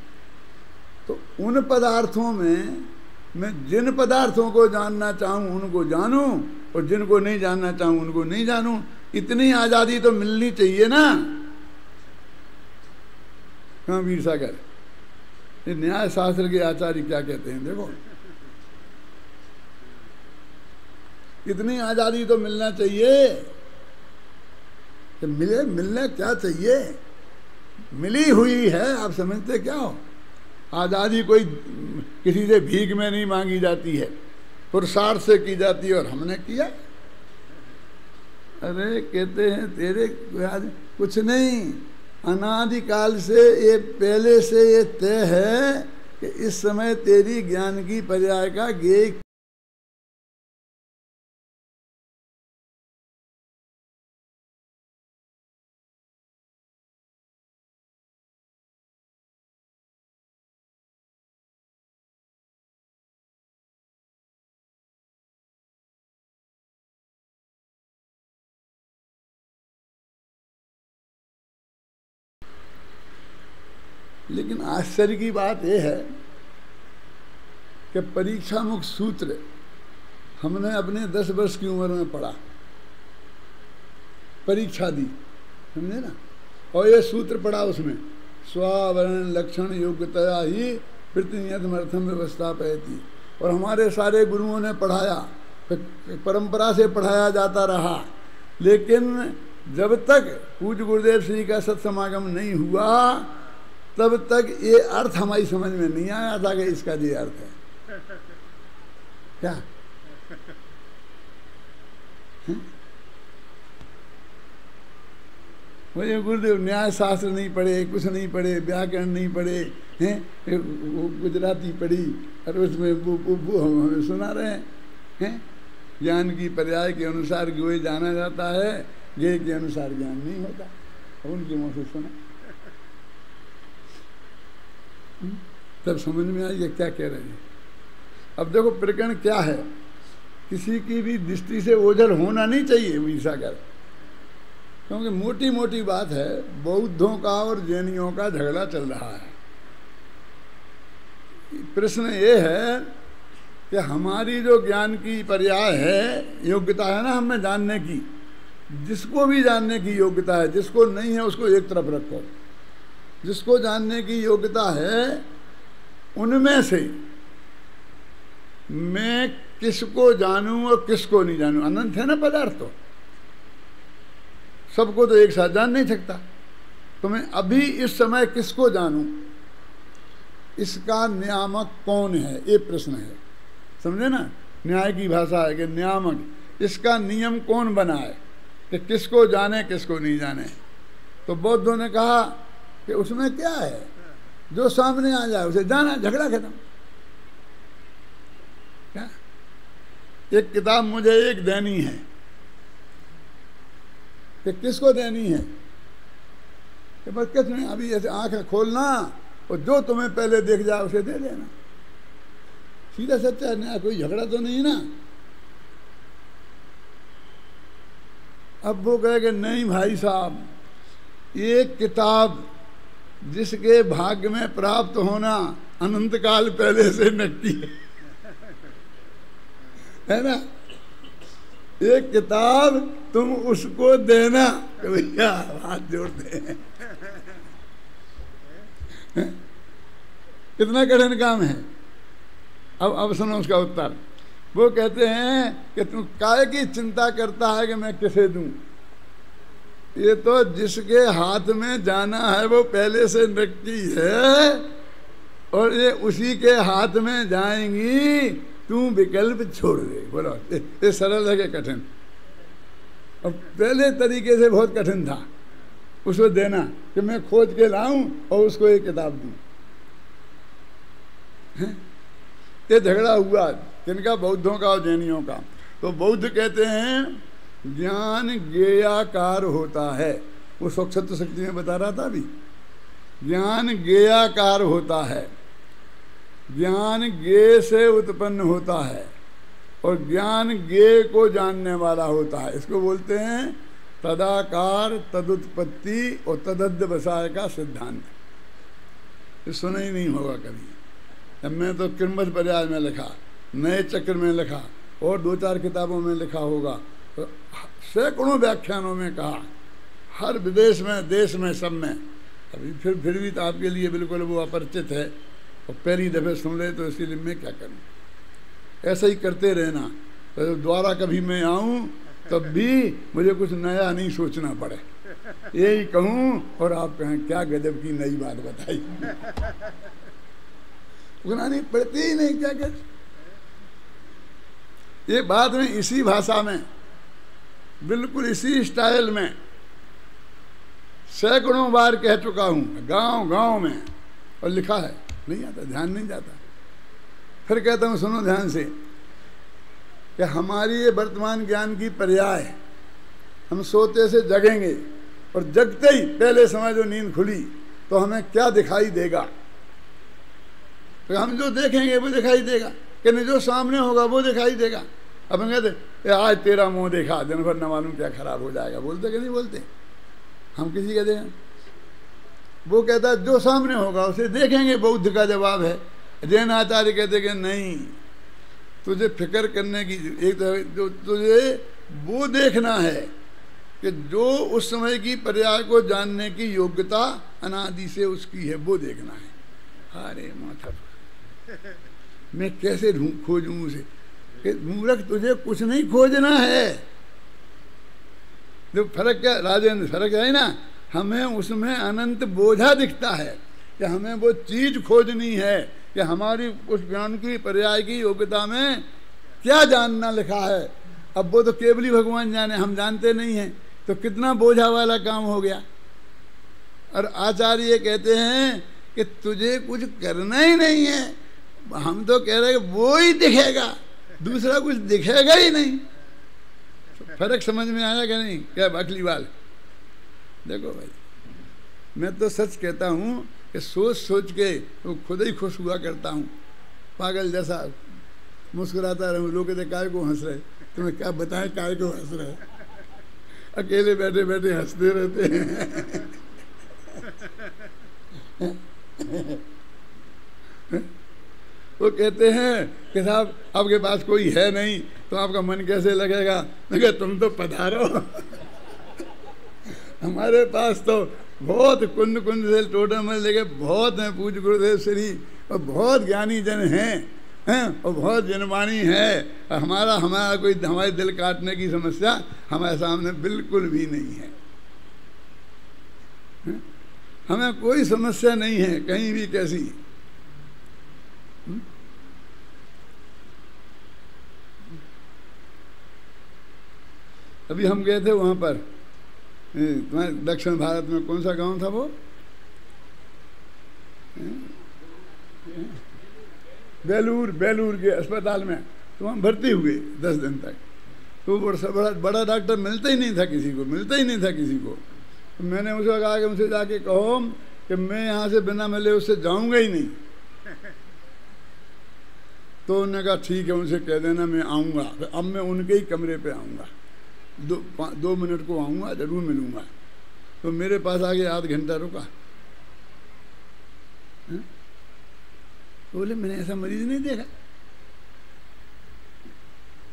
तो उन पदार्थों में मैं जिन पदार्थों को जानना चाहूँ उनको जानूँ और जिनको नहीं जानना चाहूँ उनको नहीं जानूँ। इतनी आज़ादी तो मिलनी चाहिए ना। हाँ वीर सागर, ये न्याय शास्त्र के आचार्य क्या कहते हैं देखो, इतनी आज़ादी तो मिलना चाहिए। तो मिलने क्या चाहिए, मिली हुई है। आप समझते क्या हो? आज़ादी कोई किसी से भीख में नहीं मांगी जाती है, पुरुषार्थ से की जाती है, और हमने किया। अरे कहते हैं तेरे कुछ नहीं, अनादिकाल से ये पहले से ये तय है कि इस समय तेरी ज्ञान की पर्याय का ज्ञेय लेकिन आश्चर्य की बात यह है कि परीक्षा मुख सूत्र हमने अपने 10 वर्ष की उम्र में पढ़ा, परीक्षा दी, समझे ना। और ये सूत्र पढ़ा, उसमें स्वावरण लक्षण योग्यता ही प्रतिनियतमर्थम व्यवस्थापयति। और हमारे सारे गुरुओं ने पढ़ाया, परंपरा से पढ़ाया जाता रहा, लेकिन जब तक पूज्य गुरुदेव श्री का सत्समागम नहीं हुआ तब तक ये अर्थ हमारी समझ में नहीं आया था कि इसका ये अर्थ है क्या। मुझे गुरुदेव न्याय शास्त्र नहीं पढ़े, कुछ नहीं पढ़े, व्याकरण नहीं पढ़े हैं, गुजराती पढ़ी और उसमें वो हमें सुना रहे हैं। ज्ञान की पर्याय के अनुसार ज्ञेय जाना जाता है, ज्ञेय के अनुसार ज्ञान नहीं होता। उनके मुँह से सुना तब समझ में आई ये क्या कह रहे हैं। अब देखो प्रकरण क्या है, किसी की भी दृष्टि से ओझल होना नहीं चाहिए। वीर सागर क्योंकि मोटी मोटी बात है, बौद्धों का और जैनियों का झगड़ा चल रहा है। प्रश्न ये है कि हमारी जो ज्ञान की पर्याय है, योग्यता है ना हमें जानने की, जिसको भी जानने की योग्यता है, जिसको नहीं है उसको एक तरफ रखो। जिसको जानने की योग्यता है उनमें से मैं किसको जानूं और किसको नहीं जानूं, अनंत है ना पदार्थ, तो सबको तो एक साथ जान नहीं सकता। तो मैं अभी इस समय किसको जानूं, इसका नियामक कौन है, ये प्रश्न है। समझे ना, न्याय की भाषा है कि नियामक, इसका नियम कौन बनाए कि किसको जाने किसको नहीं जाने। तो बौद्धों ने कहा कि उसमें क्या है, जो सामने आ जाए उसे जाना, झगड़ा खत्म। क्या एक किताब मुझे एक देनी है कि किसको देनी है, कि बस कुछ नहीं, अभी ऐसे आंखें खोलना और जो तुम्हें पहले दिख जाए उसे दे देना। सीधा सच्चा है ना, कोई झगड़ा तो नहीं ना। अब वो कहेगा नहीं भाई साहब, एक किताब जिसके भाग्य में प्राप्त होना अनंत काल पहले से नक्की है ना, एक किताब तुम उसको देना, भैया हाथ जोड़ते हैं। कितना कठिन काम है। अब सुनो उसका उत्तर। वो कहते हैं कि तुम काय की चिंता करता है कि मैं किसे दूं, ये तो जिसके हाथ में जाना है वो पहले से नक्की है, और ये उसी के हाथ में जाएंगी, तू विकल्प छोड़ दे। बोलो ये सरल है कि कठिन? और पहले तरीके से बहुत कठिन था उसको देना, कि मैं खोज के लाऊं और उसको एक किताब दूं। ये झगड़ा हुआ किनका, बौद्धों का और जैनियों का। तो बौद्ध कहते हैं ज्ञान ज्ञेयाकार होता है, वो स्वच्छत्व शक्ति में बता रहा था अभी, ज्ञान ज्ञेयाकार होता है, ज्ञान ज्ञेय से उत्पन्न होता है, और ज्ञान ज्ञेय को जानने वाला होता है। इसको बोलते हैं तदाकार तदुत्पत्ति और तदध्यवसाय का सिद्धांत। ये सुना ही नहीं होगा कभी। अब मैं तो किरमत पर्याय में लिखा, नए चक्र में लिखा, और 2-4 किताबों में लिखा होगा, तो सैकड़ों व्याख्यानों में कहा, हर विदेश में, देश में, सब में। अभी फिर भी तो आपके लिए बिल्कुल वो अपरिचित है, और पहली दफ़े सुन रहे, तो इसीलिए मैं क्या करूं। ऐसा ही करते रहना, तो दोबारा कभी मैं आऊं तब भी मुझे कुछ नया नहीं सोचना पड़े, यही कहूं और आप कहें क्या गजब की नई बात बताई। उतना नहीं पड़ती ही नहीं, क्या कर। ये बात में इसी भाषा में, बिल्कुल इसी स्टाइल में सैकड़ों बार कह चुका हूं, गांव गांव में, और लिखा है, नहीं आता, ध्यान नहीं जाता। फिर कहता हूं सुनो ध्यान से, कि हमारी ये वर्तमान ज्ञान की पर्याय, हम सोते से जगेंगे और जगते ही पहले समय जो नींद खुली तो हमें क्या दिखाई देगा, तो हम जो देखेंगे वो दिखाई देगा, कि नहीं जो सामने होगा वो दिखाई देगा। अब हम कहते आज तेरा मुंह देखा, दिन भर न मालूम क्या खराब हो जाएगा, बोलते कि नहीं बोलते? हम किसी कहते हैं, वो कहता है जो सामने होगा उसे देखेंगे। बौद्ध का जवाब है। जैन आचार्य कहते कि नहीं, तुझे फिक्र करने की एक जो तुझे वो देखना है कि जो उस समय की पर्याय को जानने की योग्यता अनादि से उसकी है, वो देखना है। अरे माथा मैं कैसे खोजूं उसे, कि मूर्ख तुझे कुछ नहीं खोजना है। जो फर्क क्या राजेंद्र, फर्क है ना, हमें उसमें अनंत बोझा दिखता है कि हमें वो चीज खोजनी है, कि हमारी उस ज्ञान की पर्याय की योग्यता में क्या जानना लिखा है। अब वो तो केवल ही भगवान जाने, हम जानते नहीं हैं, तो कितना बोझा वाला काम हो गया। और आचार्य कहते हैं कि तुझे कुछ करना ही नहीं है, हम तो कह रहे हैं वो ही दिखेगा, दूसरा कुछ दिखेगा ही नहीं। तो फर्क समझ में आया कि नहीं? क्या बकलीवाल। देखो भाई, मैं तो सच कहता हूँ कि सोच सोच के तो खुद ही खुश हुआ करता हूँ, पागल जैसा मुस्कुराता रहूँ। लोग कहते काय को हंस रहे, तुम्हें क्या बताएं काय को हंस रहे। अकेले बैठे बैठे हंसते रहते हैं। वो कहते हैं कि साहब आपके पास कोई है नहीं तो आपका मन कैसे लगेगा? मैं कहा तुम तो पधारो। हमारे पास तो बहुत कुंड कुंड से टोटल में लेके बहुत हैं पूज्य गुरुदेव श्री, और बहुत ज्ञानी जन हैं और बहुत जनवाणी है। हमारा कोई हमारे दिल काटने की समस्या हमारे सामने बिल्कुल भी नहीं है। हमें कोई समस्या नहीं है कहीं भी कैसी। अभी हम गए थे वहाँ पर, तुम्हारे दक्षिण भारत में कौन सा गांव था वो? बेलूर के अस्पताल में। तो हम भर्ती हुए 10 दिन तक। तो बड़ा डॉक्टर मिलता ही नहीं था किसी को। तो मैंने उसे कहा कि उनसे जाके कहो कि मैं यहाँ से बिना मिले उससे जाऊँगा ही नहीं। तो उन्होंने कहा ठीक है, उनसे कह देना मैं आऊँगा। अब मैं उनके ही कमरे पे आऊँगा, 2 मिनट को आऊँगा, ज़रूर मिलूँगा। तो मेरे पास आके आध घंटा रुका। बोले मैंने ऐसा मरीज नहीं देखा,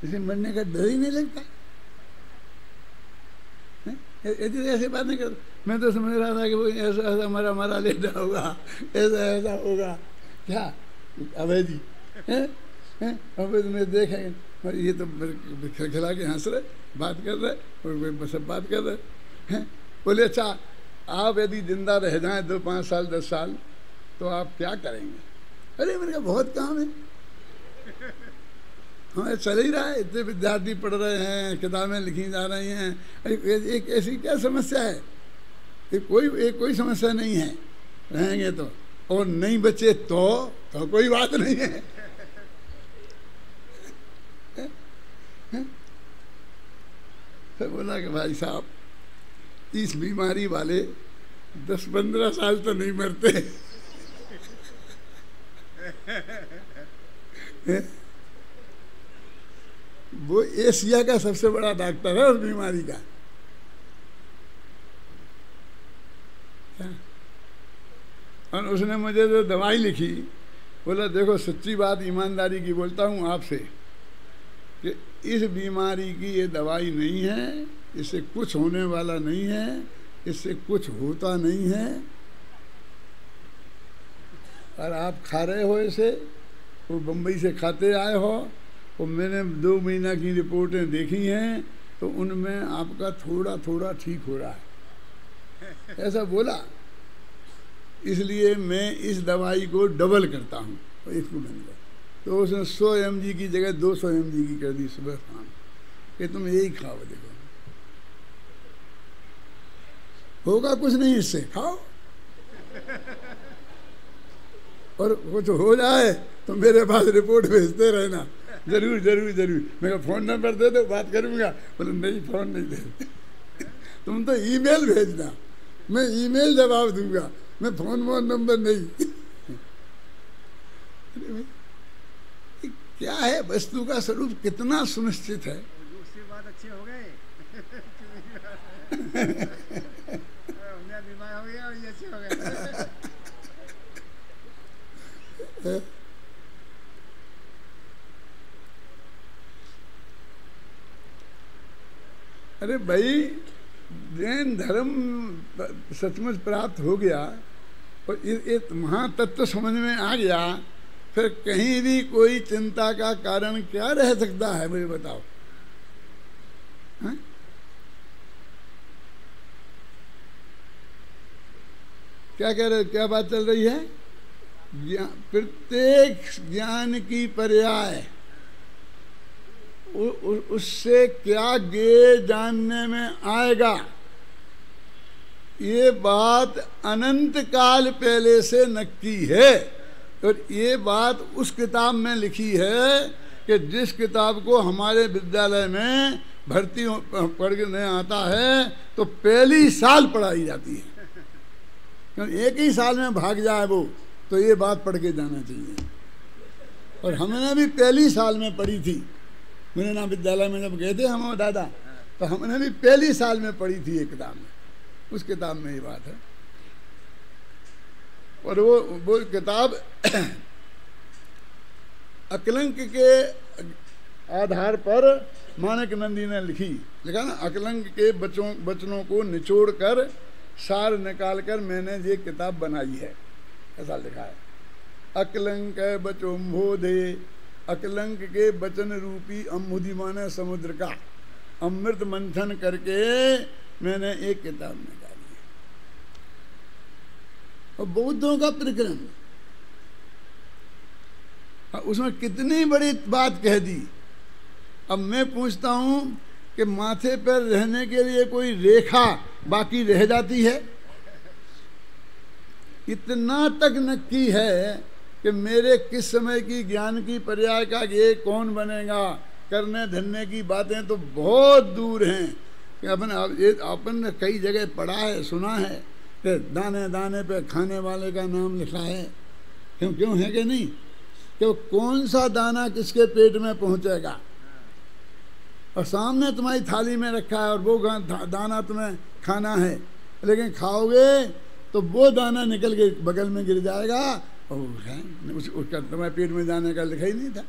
इसे मरने का डर ही नहीं लगता। ऐसी बात नहीं कर। मैं तो समझ रहा था कि वो ऐसा हमारा लेटा होगा, ऐसा होगा क्या अभय जी अभय तुम्हें देखेंगे। ये तो खिलखिला के हंस रहे, बात कर रहे, और सब बात कर रहे हैं। बोले अच्छा आप यदि जिंदा रह जाएं 2, 5 साल 10 साल तो आप क्या करेंगे? अरे मेरे का बहुत काम है, हमें चल ही रहा है, इतने विद्यार्थी पढ़ रहे हैं, किताबें लिखी जा रही हैं। एक ऐसी क्या समस्या है? कोई समस्या नहीं है, रहेंगे तो। और नहीं बचे तो कोई बात नहीं है। तो बोला कि भाई साहब इस बीमारी वाले 10-15 साल तो नहीं मरते। वो एशिया का सबसे बड़ा डॉक्टर है उस बीमारी का। और उसने मुझे जो दवाई लिखी, बोला देखो सच्ची बात ईमानदारी की बोलता हूँ आपसे कि इस बीमारी की ये दवाई नहीं है, इससे कुछ होने वाला नहीं है, इससे कुछ होता नहीं है। और आप खा रहे हो इसे, वो बम्बई से खाते आए हो, और मैंने 2 महीना की रिपोर्टें देखी हैं, तो उनमें आपका थोड़ा थोड़ा ठीक हो रहा है, ऐसा बोला। इसलिए मैं इस दवाई को डबल करता हूँ, और इसको बंद कर। तो उसने 100 mg की जगह 200 mg की कर दी सुबह शाम, कि तुम यही खाओ, देखो होगा कुछ नहीं, इससे खाओ, और कुछ हो जाए तो मेरे पास रिपोर्ट भेजते रहना, जरूर जरूर जरूर। मैं फ़ोन नंबर दे दो, बात करूँगा। बोले नहीं फ़ोन नहीं दे, तुम तो ईमेल भेजना, मैं ईमेल जवाब दूंगा, मैं फ़ोन नंबर नहीं। क्या है वस्तु का स्वरूप कितना सुनिश्चित है। दूसरी बात अच्छे हो गए। बीमार हो गया और ये अच्छे हो गए। अरे भाई जैन धर्म सचमुच प्राप्त हो गया और एक महातत्व समझ में आ गया, फिर कहीं भी कोई चिंता का कारण क्या रह सकता है, मुझे बताओ। हा? क्या कह रहे, क्या बात चल रही है? प्रत्येक ज्ञान की पर्याय उससे क्या गे जानने में आएगा, ये बात अनंत काल पहले से नक्की है। और ये बात उस किताब में लिखी है कि जिस किताब को हमारे विद्यालय में भर्ती पढ़ने आता है तो पहली साल पढ़ाई जाती है, क्योंकि एक ही साल में भाग जाए वो, तो ये बात पढ़ के जाना चाहिए। और हमने भी पहली साल में पढ़ी थी, मेरे नाम विद्यालय में जब गए थे हम दादा, तो हमने भी पहली साल में पढ़ी थी एक किताब में, उस किताब में ये बात है। और वो किताब अकलंक के आधार पर माणक नंदी ने लिखा ना, अकलंक के बचनों को निचोड़ कर सार निकाल कर मैंने ये किताब बनाई है, ऐसा लिखा है। अकलंक बचोम्भोधे, अकलंक के वचन रूपी अम्बुधि माने समुद्र का अमृत मंथन करके मैंने एक किताब निकाली है। और बौद्धों का प्रकरण, उसमें कितनी बड़ी बात कह दी। अब मैं पूछता हूं कि माथे पर रहने के लिए कोई रेखा बाकी रह जाती है? इतना तक नक्की है कि मेरे किस समय की ज्ञान की पर्याय का ये कौन बनेगा, करने धरने की बातें तो बहुत दूर हैं। कि अपन ने कई जगह पढ़ा है, सुना है कि दाने दाने पे खाने वाले का नाम लिखा है। क्यों है कि नहीं? कि वो कौन सा दाना किसके पेट में पहुंचेगा, और सामने तुम्हारी थाली में रखा है और वो दाना तुम्हें खाना है, लेकिन खाओगे तो वो दाना निकल के बगल में गिर जाएगा और उसका तुम्हारे पेट में जाने का लिखा ही नहीं था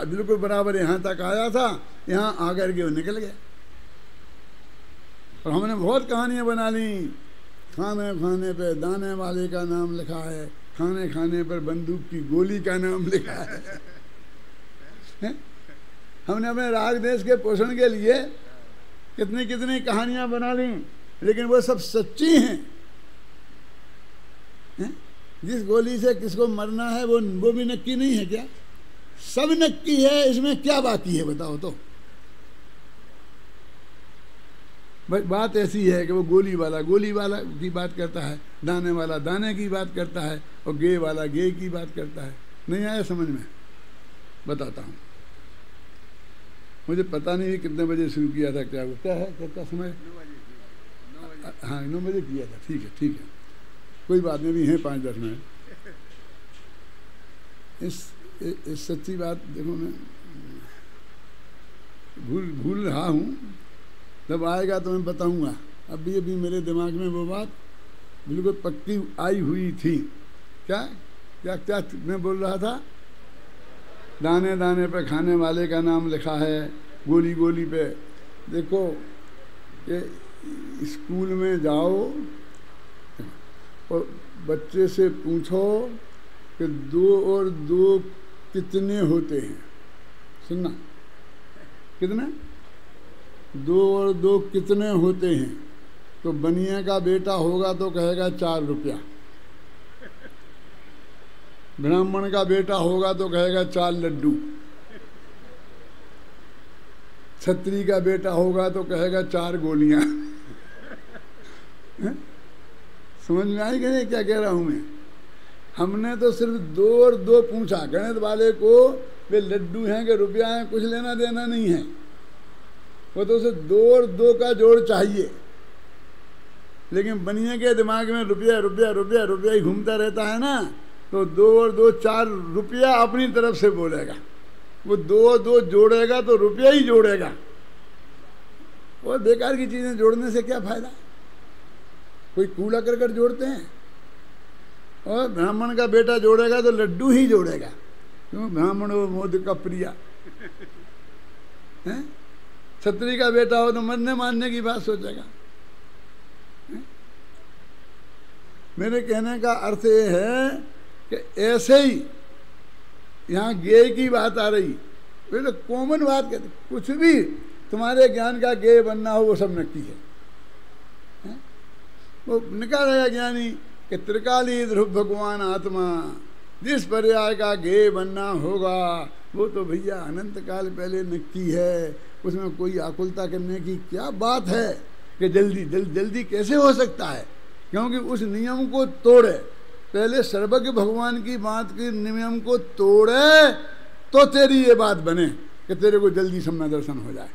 बिल्कुल बराबर यहाँ तक आया था, यहाँ आकर के वो निकल गया। और हमने बहुत कहानियाँ बना ली, खाने खाने पे दाने वाले का नाम लिखा है, खाने खाने पर बंदूक की गोली का नाम लिखा है? हमने अपने राग देश के पोषण के लिए कितनी कितनी कहानियां बना ली, लेकिन वो सब सच्ची हैं। जिस गोली से किसको मरना है वो भी नक्की नहीं है क्या? सब नक्की है, इसमें क्या बाकी है बताओ तो? बात ऐसी है कि वो गोली वाला की बात करता है, दाने वाला दाने की बात करता है, और गे वाला गे की बात करता है। नहीं आया समझ में? बताता हूँ। मुझे पता नहीं कितने बजे शुरू किया था, क्या है कितना समय? 9 बजे। हाँ 9 बजे किया था। ठीक है, कोई बात नहीं, भी है 5-10 मिनट। इस सच्ची बात देखो, मैं भूल रहा हूँ, जब आएगा तो मैं बताऊँगा। अभी मेरे दिमाग में वो बात बिल्कुल पक्की आई हुई थी। क्या मैं बोल रहा था? दाने दाने पे खाने वाले का नाम लिखा है, गोली गोली पे। देखो कि स्कूल में जाओ और बच्चे से पूछो कि 2 और 2 कितने होते हैं। सुनना, कितने? 2 और 2 कितने होते हैं? तो बनिया का बेटा होगा तो कहेगा 4 रुपया, ब्राह्मण का बेटा होगा तो कहेगा 4 लड्डू, छत्री का बेटा होगा तो कहेगा 4 गोलियां। समझ में आई कि नहीं क्या कह रहा हूं मैं? हमने तो सिर्फ 2 और 2 पूछा। गणित वाले को वे लड्डू हैं कि रुपया हैं कुछ लेना देना नहीं है, वो तो उसे 2 और 2 का जोड़ चाहिए। लेकिन बनिए के दिमाग में रुपया रुपया रुपया रुपया ही घूमता रहता है ना, तो 2 और 2 4 रुपया अपनी तरफ से बोलेगा। वो 2 और 2 जोड़ेगा तो रुपया ही जोड़ेगा। और बेकार की चीजें जोड़ने से क्या फायदा? कोई कूड़ा करकट जोड़ते हैं। और ब्राह्मण का बेटा जोड़ेगा तो लड्डू ही जोड़ेगा। क्यों? ब्राह्मण हो मोद का प्रिया है। छत्री का बेटा हो तो मरने मारने की बात सोचेगा। मेरे कहने का अर्थ ये है कि ऐसे ही यहाँ गेय की बात आ रही, तो कॉमन बात कहते, कुछ भी तुम्हारे ज्ञान का गेय बनना हो वो सब नक्की है। वो निकालेगा ज्ञानी कि त्रिकाली ध्रुव भगवान आत्मा, जिस पर्याय का गेय बनना होगा वो तो भैया अनंत काल पहले नक्की है। उसमें कोई आकुलता करने की क्या बात है कि जल्दी कैसे हो सकता है? क्योंकि उस नियम को तोड़े, पहले सर्वज्ञ भगवान की बात के नियम को तोड़े तो तेरी ये बात बने कि तेरे को जल्दी समय दर्शन हो जाए।